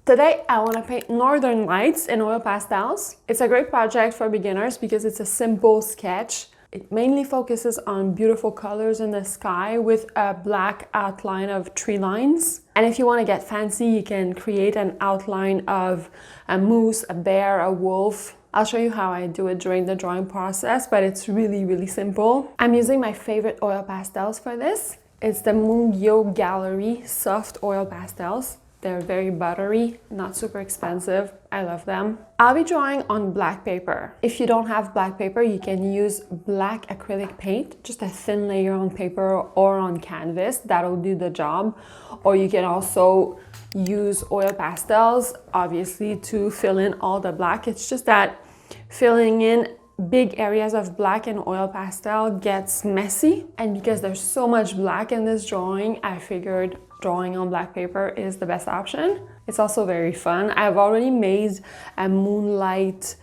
Today, I want to paint northern lights in oil pastels. It's a great project for beginners because it's a simple sketch. It mainly focuses on beautiful colors in the sky with a black outline of tree lines. And if you want to get fancy, you can create an outline of a moose, a bear, a wolf. I'll show you how I do it during the drawing process, but it's really simple. I'm using my favorite oil pastels for this. It's the Mungyo Gallery Soft Oil Pastels. They're very buttery, not super expensive. I love them. I'll be drawing on black paper. If you don't have black paper, you can use black acrylic paint, just a thin layer on paper or on canvas. That'll do the job. Or you can also use oil pastels, obviously, to fill in all the black. It's just that filling in big areas of black in oil pastel gets messy. And because there's so much black in this drawing, I figured drawing on black paper is the best option. It's also very fun. I've already made a moonlight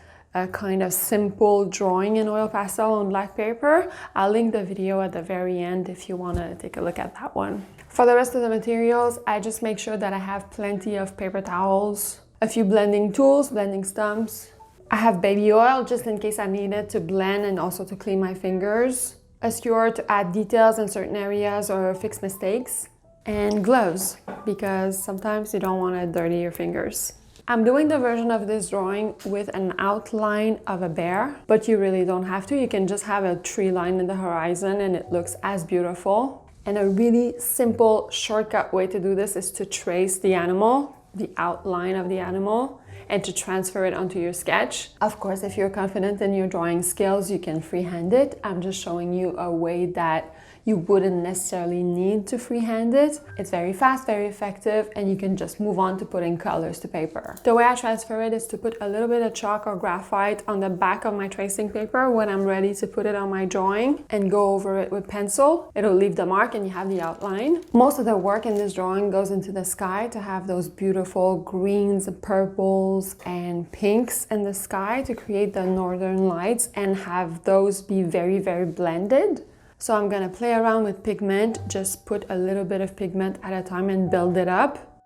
kind of simple drawing in oil pastel on black paper. I'll link the video at the very end if you want to take a look at that one. For the rest of the materials, I just make sure that I have plenty of paper towels, a few blending tools, blending stumps. I have baby oil just in case I need it to blend and also to clean my fingers, a skewer to add details in certain areas or fix mistakes, and gloves because sometimes you don't want to dirty your fingers. I'm doing the version of this drawing with an outline of a bear, but you really don't have to. You can just have a tree line in the horizon and it looks as beautiful. And a really simple shortcut way to do this is to trace the animal, the outline of the animal, and to transfer it onto your sketch. Of course, if you're confident in your drawing skills, you can freehand it. I'm just showing you a way that you wouldn't necessarily need to freehand it. It's very fast, very effective, and you can just move on to putting colors to paper. The way I transfer it is to put a little bit of chalk or graphite on the back of my tracing paper when I'm ready to put it on my drawing and go over it with pencil. It'll leave the mark and you have the outline. Most of the work in this drawing goes into the sky to have those beautiful greens, purples, and pinks in the sky to create the northern lights and have those be very blended. So I'm gonna play around with pigment, just put a little bit of pigment at a time and build it up.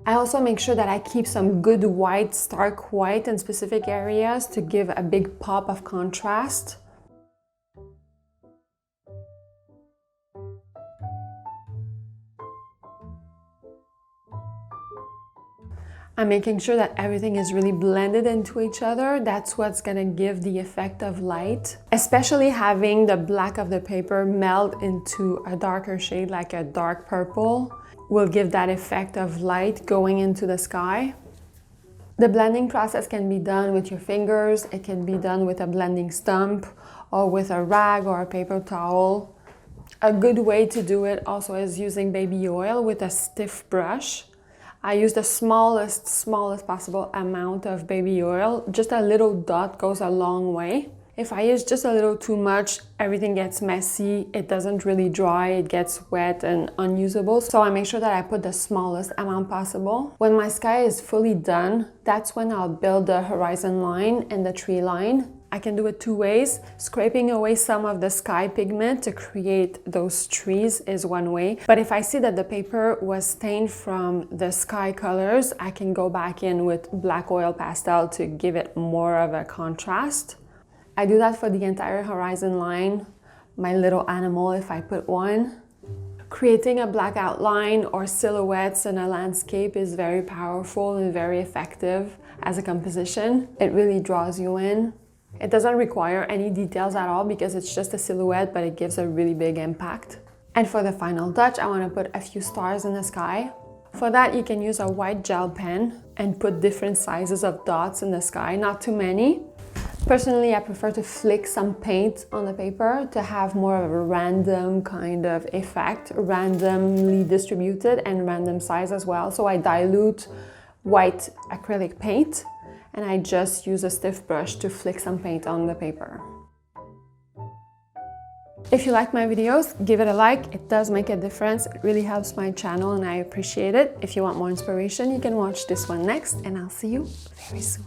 I also make sure that I keep some good white, stark white in specific areas to give a big pop of contrast. I'm making sure that everything is really blended into each other. That's what's gonna give the effect of light. Especially having the black of the paper melt into a darker shade, like a dark purple, will give that effect of light going into the sky. The blending process can be done with your fingers. It can be done with a blending stump or with a rag or a paper towel. A good way to do it also is using baby oil with a stiff brush. I use the smallest possible amount of baby oil. Just a little dot goes a long way. If I use just a little too much, everything gets messy. It doesn't really dry, it gets wet and unusable. So I make sure that I put the smallest amount possible. When my sky is fully done, that's when I'll build the horizon line and the tree line. I can do it two ways. Scraping away some of the sky pigment to create those trees is one way. But if I see that the paper was stained from the sky colors, I can go back in with black oil pastel to give it more of a contrast. I do that for the entire horizon line, my little animal if I put one. Creating a black outline or silhouettes in a landscape is very powerful and very effective as a composition. It really draws you in. It doesn't require any details at all because it's just a silhouette, but it gives a really big impact. And for the final touch, I want to put a few stars in the sky. For that, you can use a white gel pen and put different sizes of dots in the sky, not too many. Personally, I prefer to flick some paint on the paper to have more of a random kind of effect, randomly distributed and random size as well. So I dilute white acrylic paint and I just use a stiff brush to flick some paint on the paper. If you like my videos, give it a like. It does make a difference. It really helps my channel and I appreciate it. If you want more inspiration, you can watch this one next and I'll see you very soon.